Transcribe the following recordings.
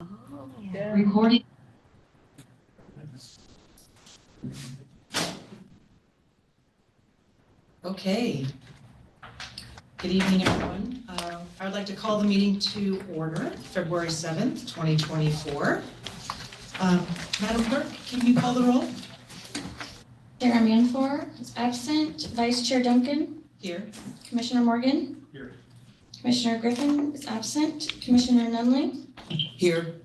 Yeah. Recording. Okay. Good evening, everyone. I would like to call the meeting to order, February 7th, 2024. Madam Clerk, can you call the roll? Chair Manfor is absent. Vice Chair Duncan. Here. Commissioner Morgan. Here. Commissioner Griffin is absent. Commissioner Nunley. Here.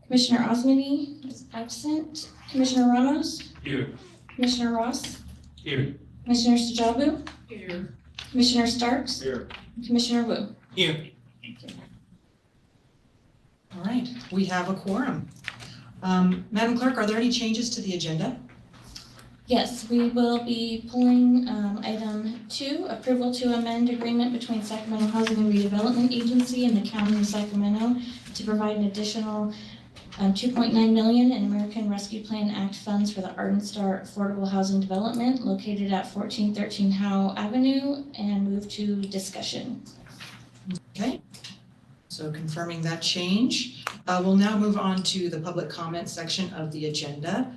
Commissioner Osmany is absent. Commissioner Ramos. Here. Commissioner Ross. Here. Commissioner Stajabu. Here. Commissioner Starks. Here. Commissioner Wu. Here. All right, we have a quorum. Madam Clerk, are there any changes to the agenda? Yes, we will be pulling item 2, approval to amend agreement between Sacramento Housing and Redevelopment Agency and the County of Sacramento to provide an additional $2.9 million in American Rescue Plan Act funds for the Arden Star Affordable Housing Development located at 1413 Howe Avenue, and move to discussion. Okay, so confirming that change. We'll now move on to the public comment section of the agenda.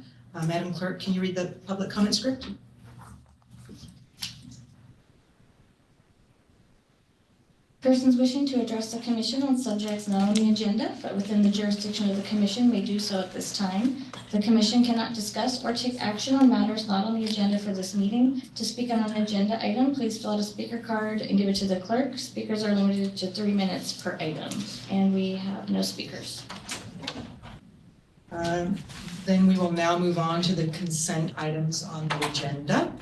Madam Clerk, can you read the public comment script? Persons wishing to address the Commission on subjects not on the agenda but within the jurisdiction of the Commission may do so at this time. The Commission cannot discuss or take action on matters not on the agenda for this meeting. To speak on an agenda item, please fill out a speaker card and give it to the clerk. Speakers are limited to 3 minutes per item, and we have no speakers. Then we will now move on to the consent items on the agenda.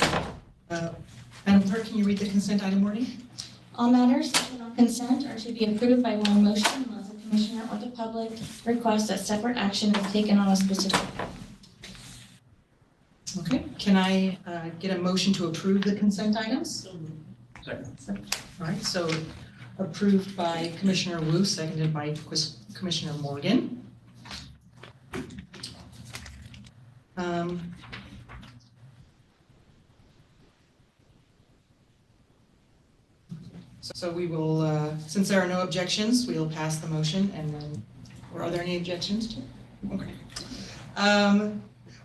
Madam Clerk, can you read the consent item wording? All matters put on consent are to be approved by one motion unless the Commissioner or the public requests that separate action is taken on a specific. Okay, can I get a motion to approve the consent items? Second. All right, so approved by Commissioner Wu, seconded by Commissioner Morgan. So we will, since there are no objections, we'll pass the motion and then, or are there any objections to it? Okay.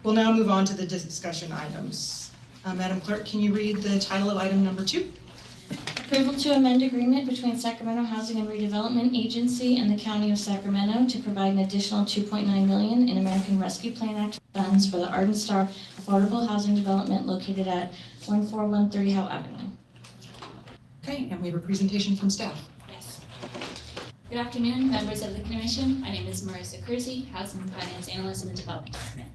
We'll now move on to the discussion items. Madam Clerk, can you read the title of item number 2? Approval to amend agreement between Sacramento Housing and Redevelopment Agency and the County of Sacramento to provide an additional $2.9 million in American Rescue Plan Act funds for the Arden Star Affordable Housing Development located at 1413 Howe Avenue. Okay, and we have a presentation from staff. Yes. Good afternoon, members of the Commission. My name is Marissa Kersey, Housing and Finance Analyst in the Development Department.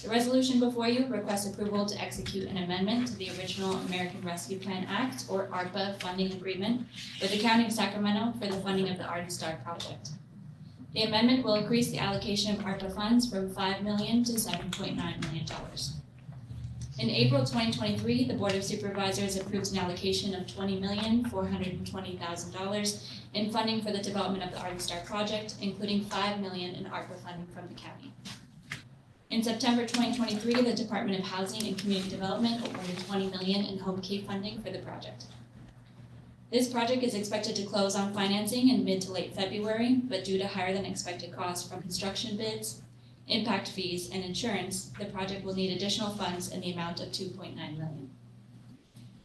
The resolution before you requests approval to execute an amendment to the original American Rescue Plan Act, or ARPA, funding agreement with the County of Sacramento for the funding of the Arden Star project. The amendment will increase the allocation of ARPA funds from $5 million to $7.9 million. In April 2023, the Board of Supervisors approved an allocation of $20,420,000 in funding for the development of the Arden Star project, including $5 million in ARPA funding from the county. In September 2023, the Department of Housing and Community Development awarded $20 million in home key funding for the project. This project is expected to close on financing in mid to late February, but due to higher than expected costs from construction bids, impact fees, and insurance, the project will need additional funds in the amount of $2.9 million.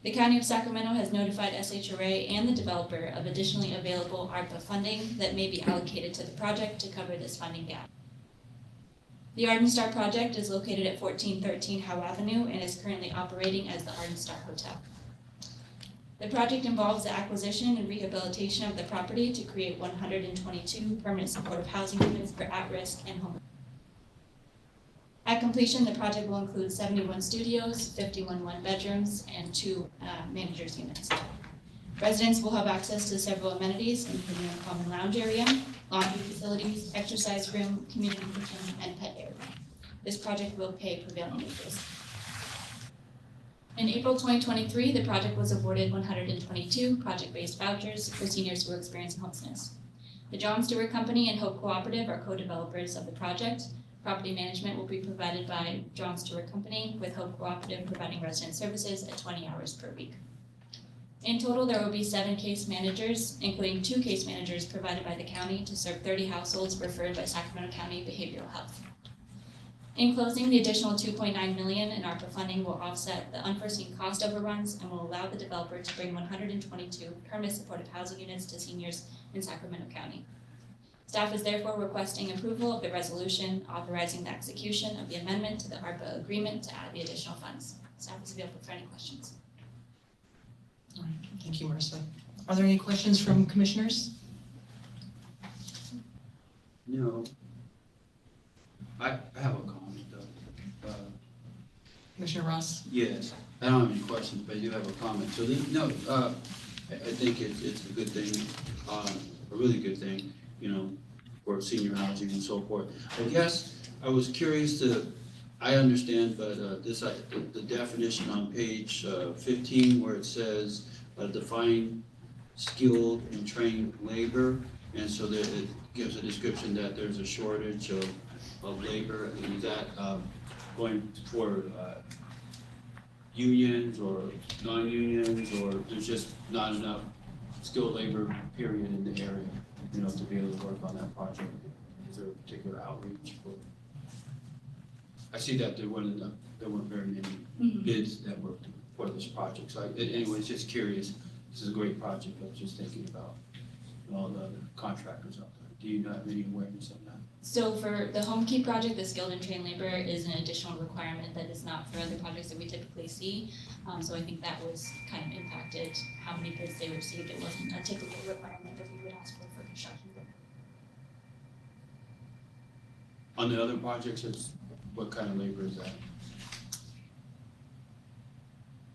The County of Sacramento has notified SHRA and the developer of additionally available ARPA funding that may be allocated to the project to cover this funding gap. The Arden Star project is located at 1413 Howe Avenue and is currently operating as the Arden Star Hotel. The project involves the acquisition and rehabilitation of the property to create 122 permanent supportive housing units for at-risk and homeless. At completion, the project will include 71 studios, 51 one-bedrooms, and 2 managers' units. Residents will have access to several amenities, including a common lounge area, laundry facilities, exercise room, community kitchen, and pet area. This project will pay prevailing wages. In April 2023, the project was awarded 122 project-based vouchers for seniors who are experiencing homelessness. The John Stewart Company and Hope Cooperative are co-developers of the project. Property management will be provided by John Stewart Company, with Hope Cooperative providing resident services at 20 hours per week. In total, there will be 7 case managers, including 2 case managers provided by the county to serve 30 households referred by Sacramento County Behavioral Health. In closing, the additional $2.9 million in ARPA funding will offset the unforeseen cost overruns and will allow the developer to bring 122 permanent supportive housing units to seniors in Sacramento County. Staff is therefore requesting approval of the resolution authorizing the execution of the amendment to the ARPA agreement to add the additional funds. Staff is available for any questions. All right, thank you, Marissa. Are there any questions from commissioners? No. I have a comment though. Commissioner Ross? Yes, I don't have any questions, but I do have a comment. So, I think it's a good thing, a really good thing, for senior housing and so forth. I guess I was curious I understand, but the definition on page 15 where it says define skilled and trained labor, and so that it gives a description that there's a shortage of labor, and is that going for unions or non-unions, or there's just not enough skilled labor period in the area, to be able to work on that project? Is there a particular outreach for? I see that there weren't very many bids that were for this project, so anyways, just curious. This is a great project. I was just thinking about all the other contractors out there. Do you have any awareness of that? So for the home key project, the skilled and trained labor is an additional requirement that is not for other projects that we typically see. So I think that was kind of impacted how many bids they received. It wasn't a typical requirement that we would ask for construction. On the other projects, what kind of labor is that?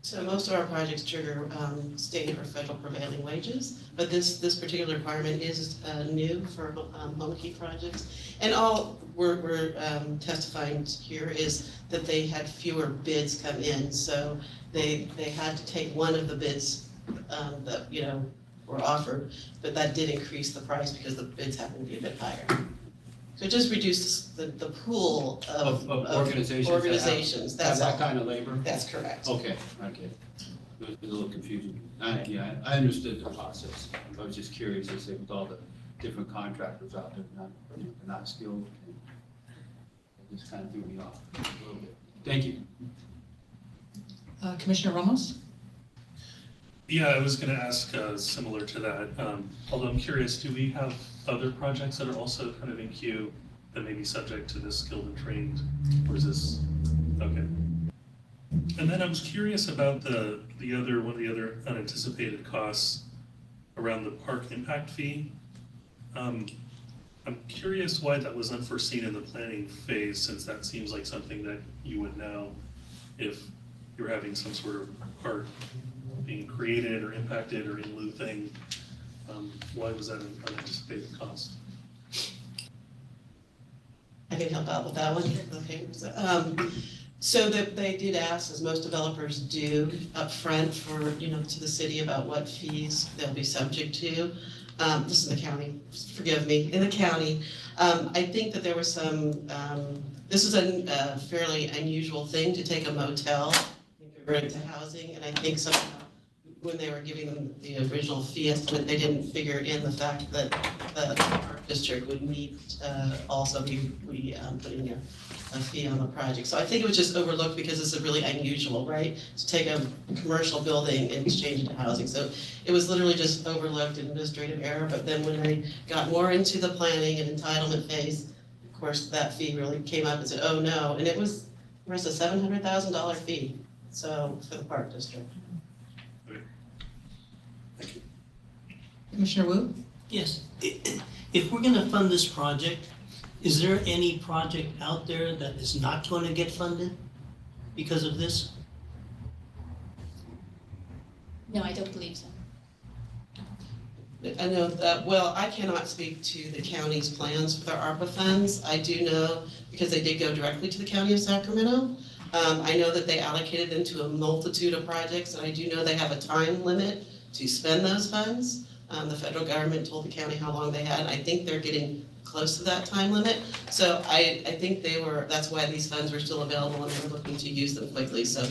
So most of our projects trigger state or federal prevailing wages, but this particular requirement is new for home key projects. And all we're testifying here is that they had fewer bids come in, so they had to take one of the bids that were offered, but that did increase the price because the bids happened to be a bit higher. So it just reduced the pool of organizations. That have that kind of labor? That's correct. Okay. It was a little confusing. I understood the process. I was just curious, I say, with all the different contractors out there, they're not skilled. It just kind of threw me off a little bit. Thank you. Commissioner Ramos? Yeah, I was going to ask similar to that. Although I'm curious, do we have other projects that are also kind of in queue that may be subject to this skilled and trained, or is this okay? And then I was curious about one of the other unanticipated costs around the park impact fee. I'm curious why that was unforeseen in the planning phase, since that seems like something that you would know if you're having some sort of park being created or impacted or in lieu thing. Why was that an unanticipated cost? I can help out with that one. Okay. So that they did ask, as most developers do, upfront for, to the city about what fees they'll be subject to. This is the county, forgive me, in the county. I think that there was some, this is a fairly unusual thing to take a motel and convert it to housing, and I think somehow when they were giving them the original fee estimate, they didn't figure in the fact that the park district would need also be putting a fee on the project. So I think it was just overlooked because it's really unusual, right? To take a commercial building and exchange it to housing. So it was literally just overlooked, administrative error. But then when they got more into the planning and entitlement phase, of course, that fee really came up and said, oh no. And it was a $700,000 fee, so for the park district. Thank you. Commissioner Wu? Yes. If we're going to fund this project, is there any project out there that is not going to get funded because of this? No, I don't believe so. I know that, well, I cannot speak to the county's plans for their ARPA funds. I do know, because they did go directly to the county of Sacramento, I know that they allocated them to a multitude of projects, and I do know they have a time limit to spend those funds. The federal government told the county how long they had. I think they're getting close to that time limit. So I think that's why these funds were still available and they were looking to use them quickly. So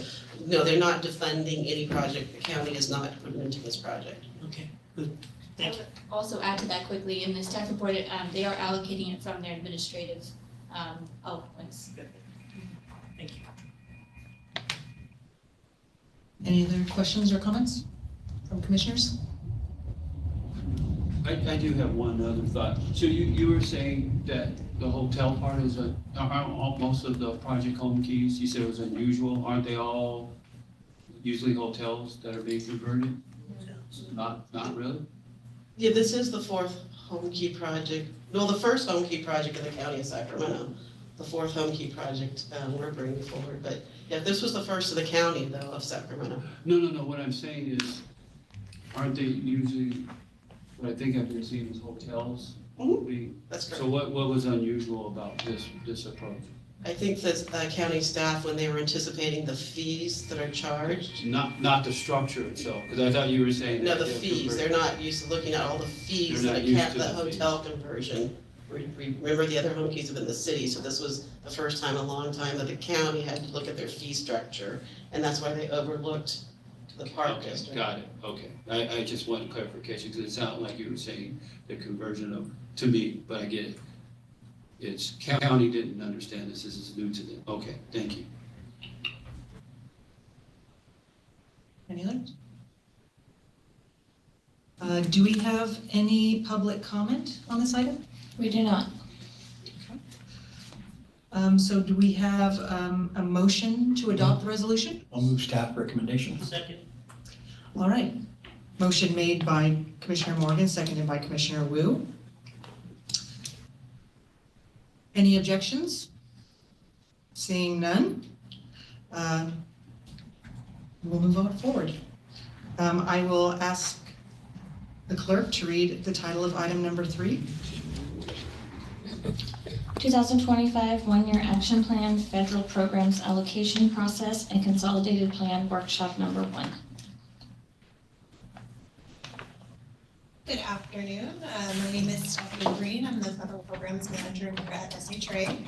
no, they're not defunding any project. The county is not putting into this project. Okay, good. I Thank you. would also add to that quickly, in the staff report, they are allocating it from their administrative, allowance. Thank you. Any other questions or comments from commissioners? I do have one other thought. So you were saying that the hotel part is aren't most of the project home keys, you said it was unusual, aren't they all usually hotels that are being converted? Not really? Yeah, this is the fourth home key project. No, the first home key project in the county of Sacramento. The fourth home key project we're bringing forward. But yeah, this was the first of the county though of Sacramento. No, what I'm saying is, aren't they usually, what I think I've been seeing is hotels? being- That's correct. So what was unusual about this approach? I think that county staff, when they were anticipating the fees that are charged, Not the structure itself, because I thought you were saying. no, that the fees, they're not used to looking at all the fees They're that not used to the the hotel conversion. Remember, the other home keys have been the city, so this was the first time in a long time that the county had to look at their fee structure, and that's why they overlooked the park Okay, district. got it, okay. I just wanted clarification, because it sounded like you were saying the conversion of, to me, but I get it. It's county didn't understand this is new to them. Okay, thank you. Any others? Do we have any public comment on this item? We do not. So do we have a motion to adopt the resolution? I'll move staff recommendations. Second. All right. Motion made by Commissioner Morgan, seconded by Commissioner Wu. Any objections? Seeing none, we'll move on forward. I will ask the clerk to read the title of item number 3. 2025 One-Year Action Plan, Federal Programs Allocation Process, and Consolidated Plan Workshop Number 1. Good afternoon. My name is Stephanie Green. I'm the Federal Programs Manager here at SHRA.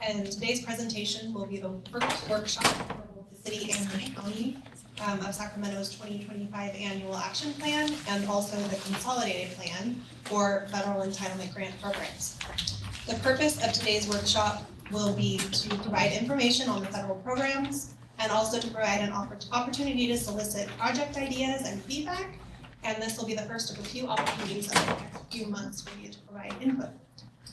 And today's presentation will be the first workshop for both the city and the county of Sacramento's 2025 Annual Action Plan and also the Consolidated Plan for Federal Entitlement Grant Programs. The purpose of today's workshop will be to provide information on the federal programs and also to provide an opportunity to solicit project ideas and feedback. And this will be the first of a few opportunities over the next few months for you to provide input.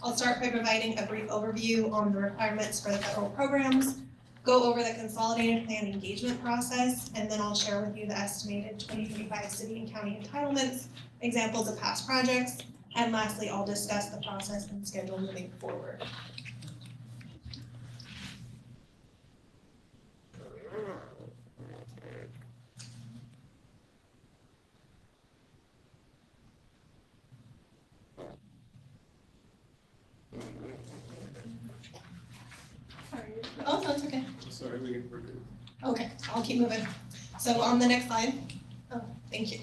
I'll start by providing a brief overview on the requirements for the federal programs, go over the consolidated plan engagement process, and then I'll share with you the estimated 2025 city and county entitlements, examples of past projects, and lastly, I'll discuss the process and schedule moving forward. Oh, no, it's okay. Sorry, we're good. Okay, I'll keep moving. So on the next slide, thank you.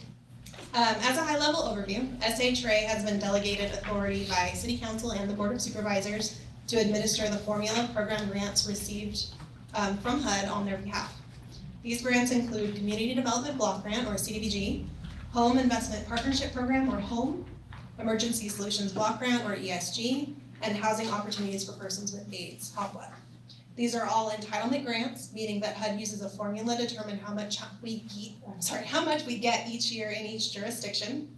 As a high-level overview, SHRA has been delegated authority by City Council and the Board of Supervisors to administer the formula program grants received from HUD on their behalf. These grants include Community Development Block Grant, or CDBG, Home Investment Partnership Program, or HOME, Emergency Solutions Block Grant, or ESG, and Housing Opportunities for Persons with AIDS, HOPWA. These are all entitlement grants, meaning that HUD uses a formula to determine how much we get each year in each jurisdiction.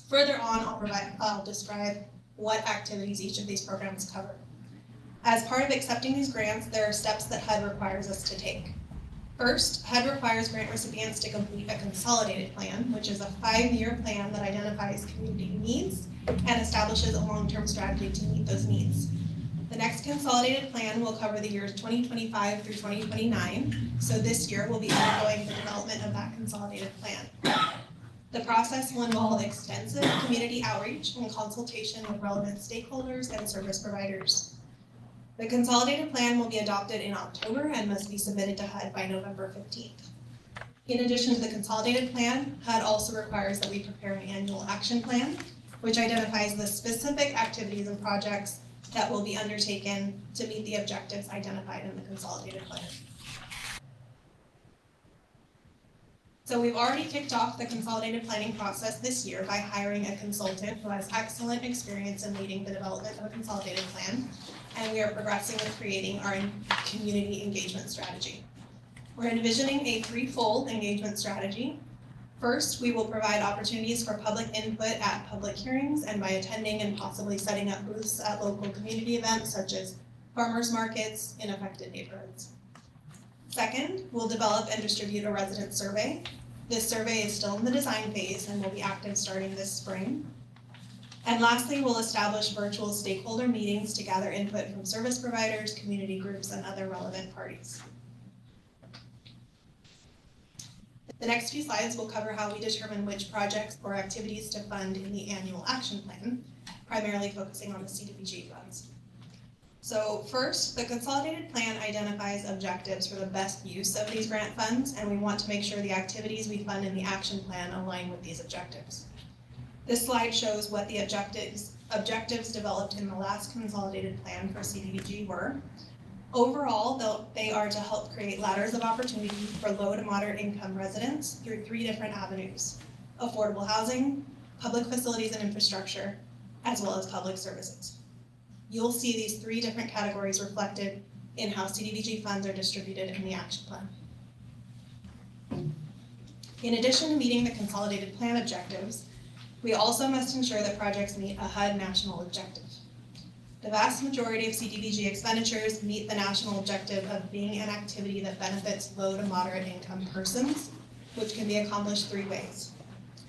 Further on, I'll describe what activities each of these programs cover. As part of accepting these grants, there are steps that HUD requires us to take. First, HUD requires grant recipients to complete a consolidated plan, which is a 5-year plan that identifies community needs and establishes a long-term strategy to meet those needs. The next consolidated plan will cover the years 2025 through 2029, so this year we'll be undergoing the development of that consolidated plan. The process will involve extensive community outreach and consultation with relevant stakeholders and service providers. The consolidated plan will be adopted in October and must be submitted to HUD by November 15th. In addition to the consolidated plan, HUD also requires that we prepare an annual action plan, which identifies the specific activities and projects that will be undertaken to meet the objectives identified in the consolidated plan. So we've already kicked off the consolidated planning process this year by hiring a consultant who has excellent experience in leading the development of a consolidated plan, and we are progressing with creating our community engagement strategy. We're envisioning a threefold engagement strategy. First, we will provide opportunities for public input at public hearings and by attending and possibly setting up booths at local community events such as farmers markets in affected neighborhoods. Second, we'll develop and distribute a resident survey. This survey is still in the design phase and will be active starting this spring. And lastly, we'll establish virtual stakeholder meetings to gather input from service providers, community groups, and other relevant parties. The next few slides will cover how we determine which projects or activities to fund in the annual action plan, primarily focusing on the CDBG funds. So first, the consolidated plan identifies objectives for the best use of these grant funds, and we want to make sure the activities we fund in the action plan align with these objectives. This slide shows what the objectives developed in the last consolidated plan for CDBG were. Overall, they are to help create ladders of opportunity for low to moderate income residents through 3 different avenues: affordable housing, public facilities and infrastructure, as well as public services. You'll see these 3 different categories reflected in how CDBG funds are distributed in the action plan. In addition to meeting the consolidated plan objectives, we also must ensure that projects meet a HUD national objective. The vast majority of CDBG expenditures meet the national objective of being an activity that benefits low to moderate income persons, which can be accomplished 3 ways.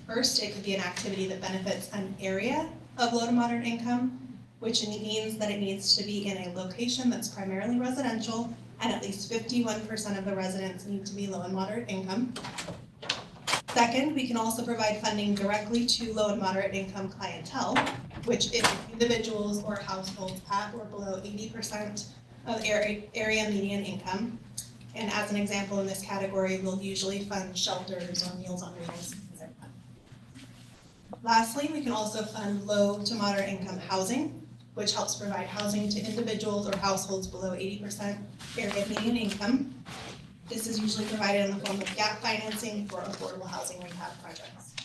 First, it could be an activity that benefits an area of low to moderate income, which means that it needs to be in a location that's primarily residential, and at least 51% of the residents need to be low and moderate income. Second, we can also provide funding directly to low and moderate income clientele, which is individuals or households at or below 80% of area median income. And as an example in this category, we'll usually fund shelters or Meals on Wheels. Lastly, we can also fund low to moderate income housing, which helps provide housing to individuals or households below 80% area median income. This is usually provided in the form of gap financing for affordable housing rehab projects.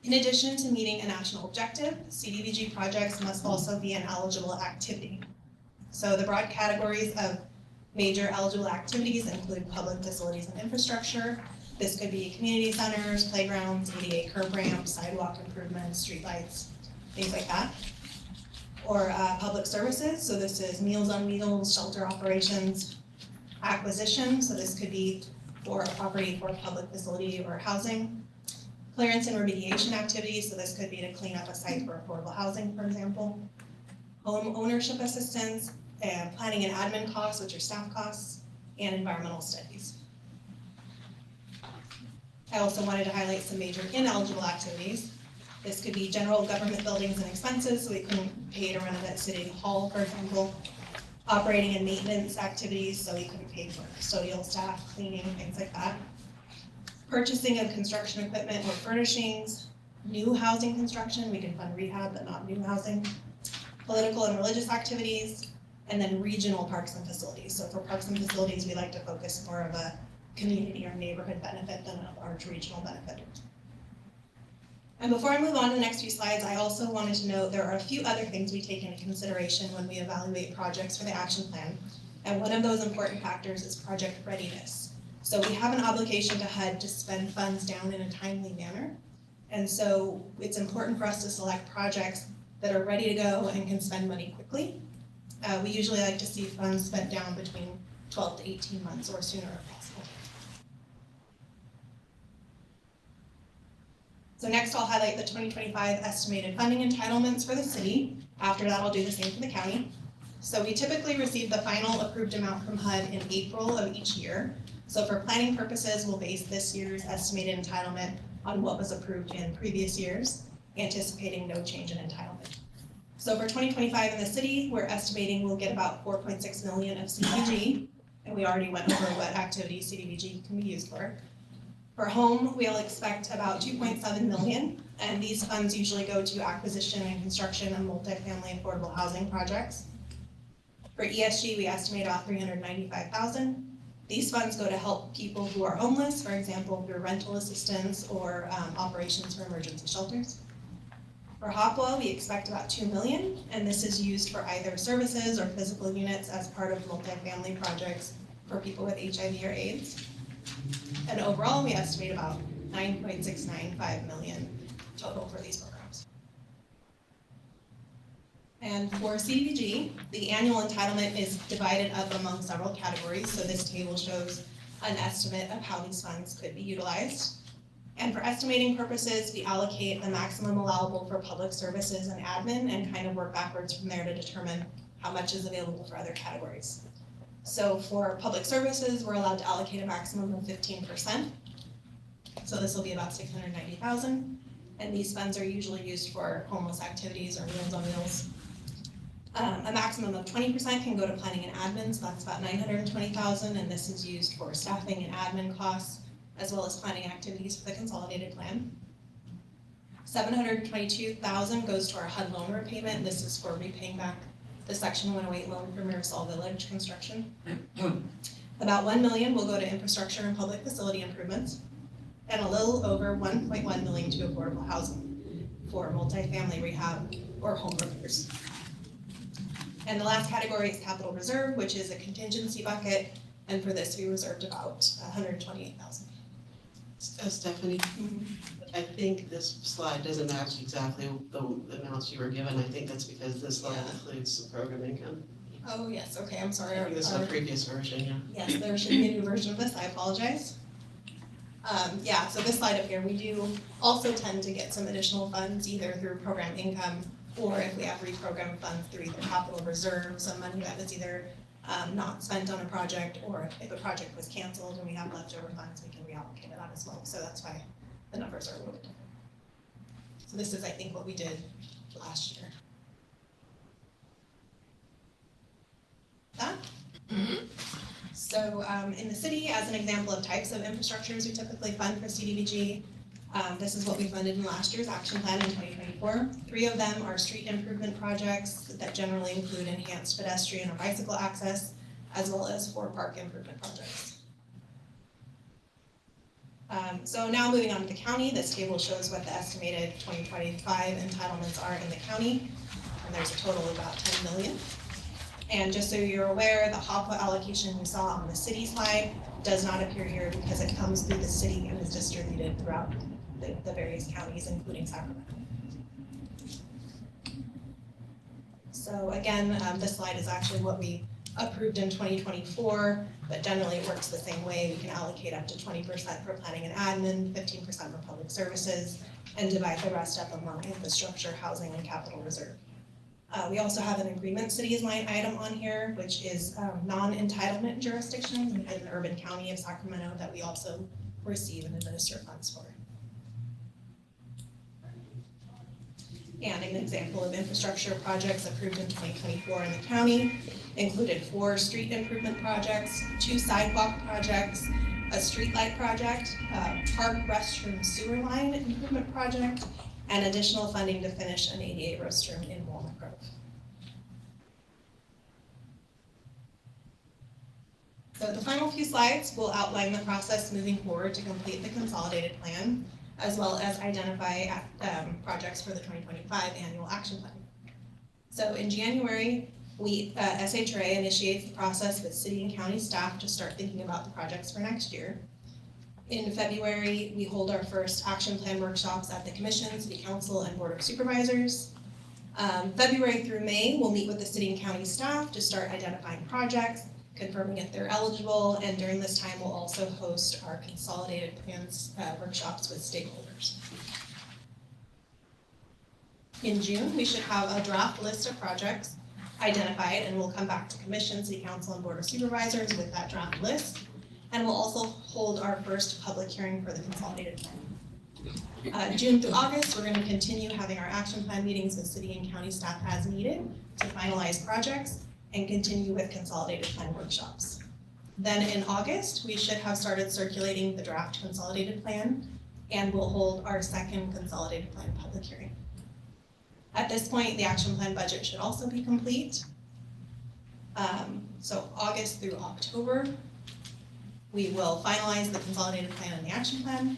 In addition to meeting a national objective, CDBG projects must also be an eligible activity. So the broad categories of major eligible activities include public facilities and infrastructure. This could be community centers, playgrounds, ADA curb ramps, sidewalk improvements, streetlights, things like that. Or public services, so this is Meals on Wheels, shelter operations, acquisition, so this could be for a property for a public facility or housing. Clearance and remediation activities, so this could be to clean up a site for affordable housing, for example. Home ownership assistance, and planning and admin costs, which are staff costs, and environmental studies. I also wanted to highlight some major ineligible activities. This could be general government buildings and expenses, so we couldn't pay to rent it at City Hall, for example. Operating and maintenance activities, so we couldn't pay for custodial staff, cleaning, things like that. Purchasing of construction equipment or furnishings. New housing construction, we can fund rehab, but not new housing. Political and religious activities, and then regional parks and facilities. So for parks and facilities, we like to focus more of a community or neighborhood benefit than a large regional benefit. And before I move on to the next few slides, I also wanted to note there are a few other things we take into consideration when we evaluate projects for the action plan. And one of those important factors is project readiness. So we have an obligation to HUD to spend funds down in a timely manner. And so it's important for us to select projects that are ready to go and can spend money quickly. We usually like to see funds spent down between 12 to 18 months or sooner if possible. So next I'll highlight the 2025 estimated funding entitlements for the city. After that, I'll do the same for the county. So we typically receive the final approved amount from HUD in April of each year. So for planning purposes, we'll base this year's estimated entitlement on what was approved in previous years, anticipating no change in entitlement. So for 2025 in the city, we're estimating we'll get about 4.6 million of CDBG, and we already went over what activities CDBG can be used for. For home, we'll expect about 2.7 million, and these funds usually go to acquisition and construction of multifamily affordable housing projects. For ESG, we estimate about 395,000. These funds go to help people who are homeless, for example, through rental assistance or operations for emergency shelters. For HOPWA, we expect about 2 million, and this is used for either services or physical units as part of multifamily projects for people with HIV or AIDS. And overall, we estimate about 9.695 million total for these programs. And for CDBG, the annual entitlement is divided up among several categories, so this table shows an estimate of how these funds could be utilized. And for estimating purposes, we allocate the maximum allowable for public services and admin and kind of work backwards from there to determine how much is available for other categories. So for public services, we're allowed to allocate a maximum of 15%. So this will be about 690,000. And these funds are usually used for homeless activities or Meals on Wheels. A maximum of 20% can go to planning and admin, so that's about 920,000, and this is used for staffing and admin costs, as well as planning activities for the consolidated plan. 722,000 goes to our HUD loan repayment. This is for repaying back the Section 108 loan for Mirasol Village construction. About 1 million will go to infrastructure and public facility improvements, and a little over 1.1 million to affordable housing for multifamily rehab or home repairs. And the last category is capital reserve, which is a contingency bucket, and for this we reserved about 128,000. Stephanie, I think this slide doesn't match exactly the amounts you were given. I think that's because this slide includes some program income. Oh, yes, okay, I'm sorry. I think this is the previous version, yeah. Yes, there should be a new version of this, I apologize. Yeah, so this slide up here, we do also tend to get some additional funds either through program income or if we have reprogrammed funds through either capital reserve, some money that was either not spent on a project, or if a project was canceled and we have leftover funds, we can reallocate that as well. So that's why the numbers are a little bit different. So this is, I think, what we did last year. That. So in the city, as an example of types of infrastructures we typically fund for CDBG, this is what we funded in last year's action plan in 2024. 3 of them are street improvement projects that generally include enhanced pedestrian or bicycle access, as well as 4 park improvement projects. So now moving on to the county, this table shows what the estimated 2025 entitlements are in the county, and there's a total of about 10 million. And just so you're aware, the HOPWA allocation we saw on the city slide does not appear here because it comes through the city and is distributed throughout the various counties, including Sacramento. So again, this slide is actually what we approved in 2024, but generally it works the same way. We can allocate up to 20% for planning and admin, 15% for public services, and divide the rest up among infrastructure, housing, and capital reserve. We also have an agreement cities line item on here, which is non-entitlement jurisdictions in the urban county of Sacramento that we also receive and administer funds for. And an example of infrastructure projects approved in 2024 in the county included 4 street improvement projects, 2 sidewalk projects, a street light project, a park restroom sewer line improvement project, and additional funding to finish an ADA restroom in Walnut Grove. So the final few slides will outline the process moving forward to complete the consolidated plan, as well as identify projects for the 2025 annual action plan. So in January, SHRA initiates the process with city and county staff to start thinking about the projects for next year. In February, we hold our first action plan workshops at the Commission, City Council, and Board of Supervisors. February through May, we'll meet with the city and county staff to start identifying projects, confirming if they're eligible, and during this time, we'll also host our consolidated plans workshops with stakeholders. In June, we should have a draft list of projects identified, and we'll come back to Commission, City Council, and Board of Supervisors with that draft list. And we'll also hold our first public hearing for the consolidated plan. June through August, we're going to continue having our action plan meetings with city and county staff as needed to finalize projects and continue with consolidated plan workshops. Then in August, we should have started circulating the draft consolidated plan, and we'll hold our second consolidated plan public hearing. At this point, the action plan budget should also be complete. So August through October, we will finalize the consolidated plan and the action plan.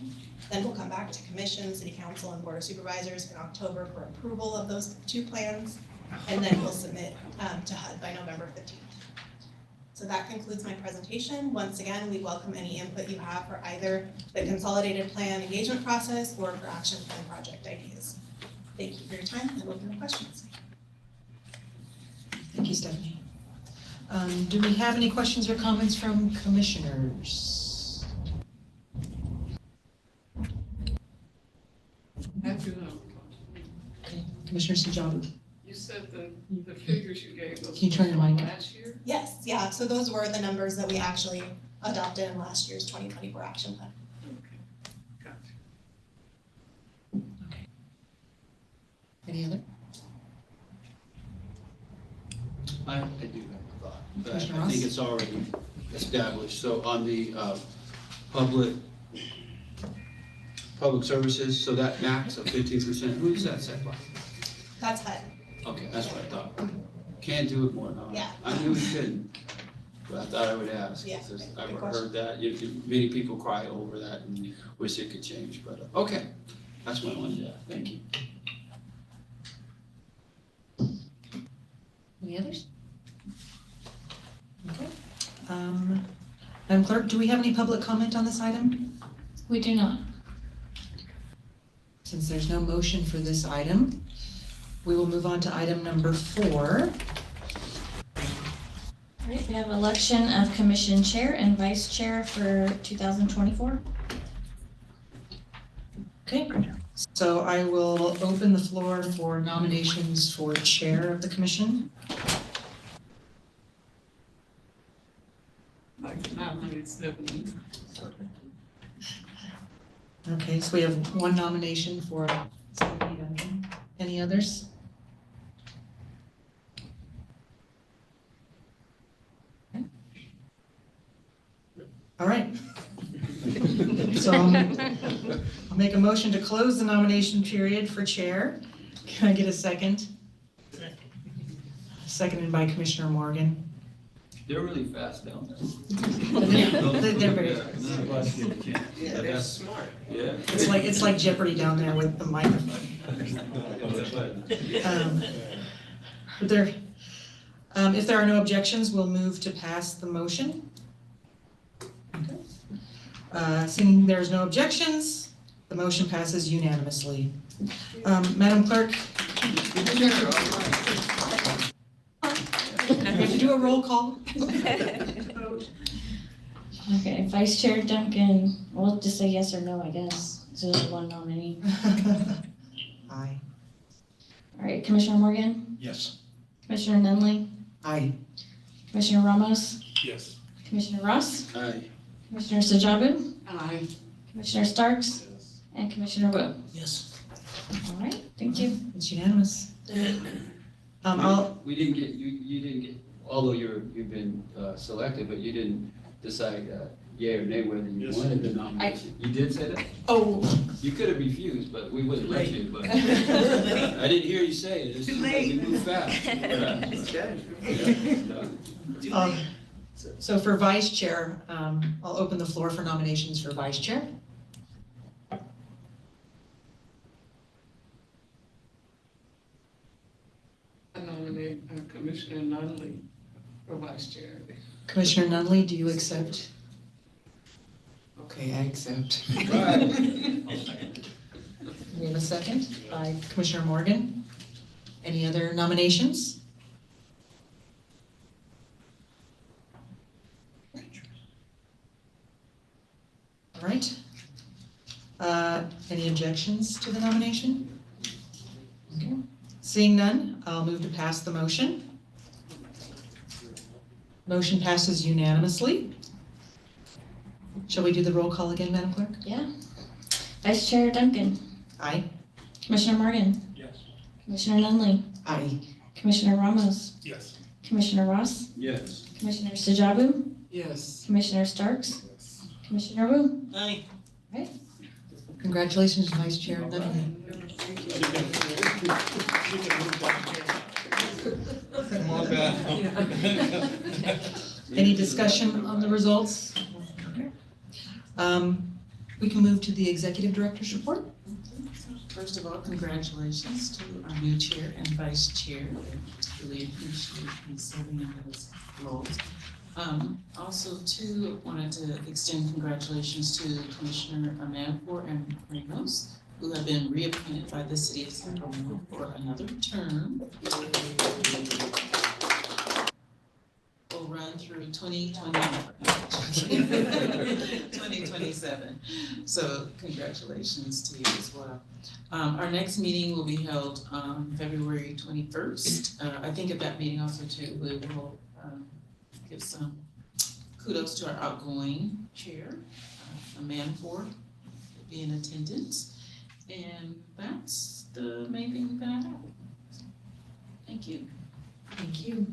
Then we'll come back to commission, city council, and board of supervisors in October for approval of those two plans. And then we'll submit to HUD by November 15th. So that concludes my presentation. Once again, we welcome any input you have for either the consolidated plan engagement process or for action plan project ideas. Thank you for your time and open to questions. Thank you, Stephanie. Do we have any questions or comments from commissioners? I do have. Okay, Commissioner Sajabu. You said the figures you gave us. Can you turn your mic up? Last year? Yes, yeah, so those were the numbers that we actually adopted in last year's 2024 action plan. Okay, gotcha. Any other? I do have a thought, but Commissioner I Ross? think it's already established. So on the public services, so that max of 15%, who is that set by? That's HUD. Okay, that's what I thought. Can't do it more, no. Yeah. I knew we couldn't, but I thought I would ask. Yeah, Because good I've question. heard that, many people cry over that and wish it could change, but, okay. That's what I wanted to ask, thank you. Any others? Okay. Madam Clerk, do we have any public comment on this item? We do not. Since there's no motion for this item, we will move on to item number 4. All right, we have election of commission chair and vice chair for 2024. Okay, so I will open the floor for nominations for chair of the commission. Like 970. Okay, so we have one nomination for Stephanie Duncan. Any others? Okay. All right. So I'll make a motion to close the nomination period for chair. Can I get a second? Seconded by Commissioner Morgan. They're really fast down there. They're very, Yeah, they're smart. Yeah. it's like Jeopardy down there with the microphone. If there are no objections, we'll move to pass the motion. Okay. Seeing there's no objections, the motion passes unanimously. Madam Clerk, we have to do a roll call. Okay, Vice Chair Duncan, we'll just say yes or no, I guess. So there's one nominee. Aye. All right, Commissioner Morgan, Yes. Commissioner Nunley, Aye. Commissioner Ramos, Yes. Commissioner Ross, Aye. Commissioner Sajabu, Aye. Commissioner Starks, and Commissioner Wu. Yes. All right, thank you. It's unanimous. We didn't get, you didn't get, although you've been selected, but you didn't decide yea or nay whether you Yes. wanted the nomination. You did say that? Oh, You could have refused, but we wouldn't let you, but. I didn't hear you say it, it's just like we move fast. Yeah. so for vice chair, I'll open the floor for nominations for vice chair. I nominate Commissioner Nunley for vice chair. Commissioner Nunley, do you accept? Okay, I accept. Right. We have a second by Commissioner Morgan. Any other nominations? All right. Any objections to the nomination? Okay. Seeing none, I'll move to pass the motion. Motion passes unanimously. Shall we do the roll call again, Madam Clerk? Yeah. Vice Chair Duncan, Aye. Commissioner Morgan, Yes. Commissioner Nunley, Aye. Commissioner Ramos, Yes. Commissioner Ross, Yes. Commissioner Sajabu, Yes. Commissioner Starks, Commissioner Wu. Aye. Congratulations, Vice Chair Nunley. Come on back. Any discussion on the results? We can move to the Executive Director's report. First of all, congratulations to our new chair and vice chair. Really appreciate you serving in those roles. Also too, wanted to extend congratulations to Commissioner Amanpour and Ramos, who have been reappointed by the city of Sacramento for another term. Will run through 2027. So congratulations to you as well. Our next meeting will be held on February 21st. I think at that meeting also too, we will give some kudos to our outgoing chair, Amanpour, will be in attendance. And that's the main thing that I have. Thank you. Thank you.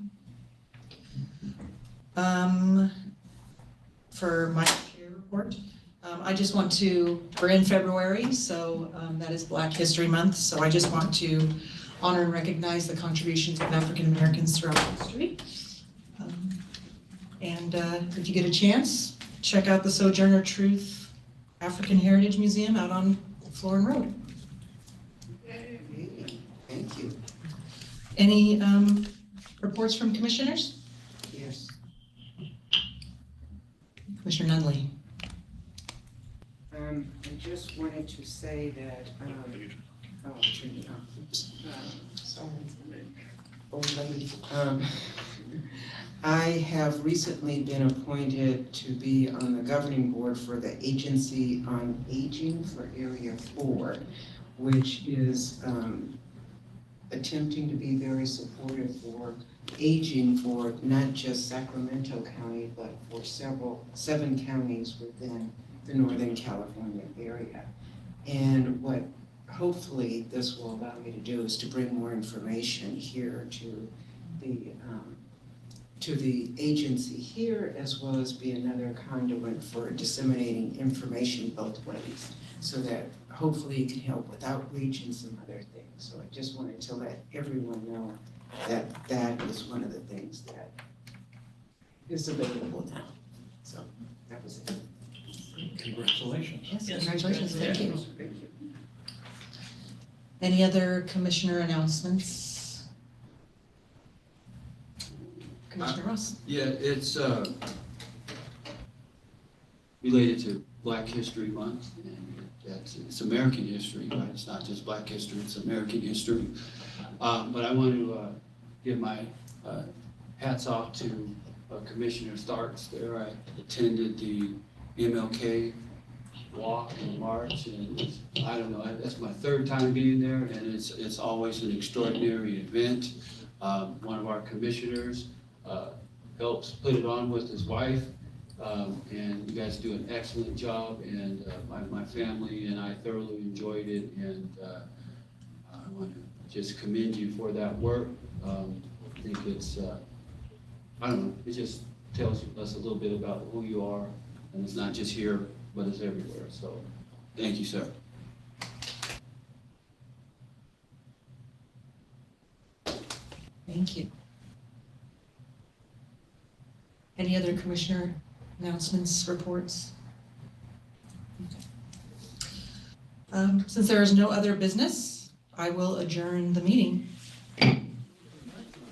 For my chair report, I just want to, we're in February, so that is Black History Month. So I just want to honor and recognize the contributions of African Americans throughout history. And if you get a chance, check out the Sojourner Truth African Heritage Museum out on Florin Road. Thank you. Any reports from commissioners? Yes. Commissioner Nunley. I just wanted to say that, I have recently been appointed to be on the governing board for the Agency on Aging for Area 4, which is attempting to be very supportive for aging for not just Sacramento County, but for 7 counties within the Northern California area. And what hopefully this will allow me to do is to bring more information here to the agency here, as well as be another conduit for disseminating information both ways, so that hopefully it can help with outreach and some other things. So I just wanted to let everyone know that that is one of the things that is available now. So that was it. Congratulations. Yes, Yes, congratulations, thank you. Thank you. Any other commissioner announcements? Commissioner Ross? Yeah, it's related to Black History Month. And it's American history, but it's not just Black history, it's American history. But I want to give my hats off to Commissioner Starks there. I attended the MLK walk and march, and I don't know, that's my 3rd time being there, and it's always an extraordinary event. One of our commissioners helps put it on with his wife, and you guys do an excellent job, and my family and I thoroughly enjoyed it, and I want to just commend you for that work. I think it's, I don't know, it just tells us a little bit about who you are, and it's not just here, but it's everywhere. So, thank you, sir. Thank you. Any other commissioner announcements, reports? Since there is no other business, I will adjourn the meeting.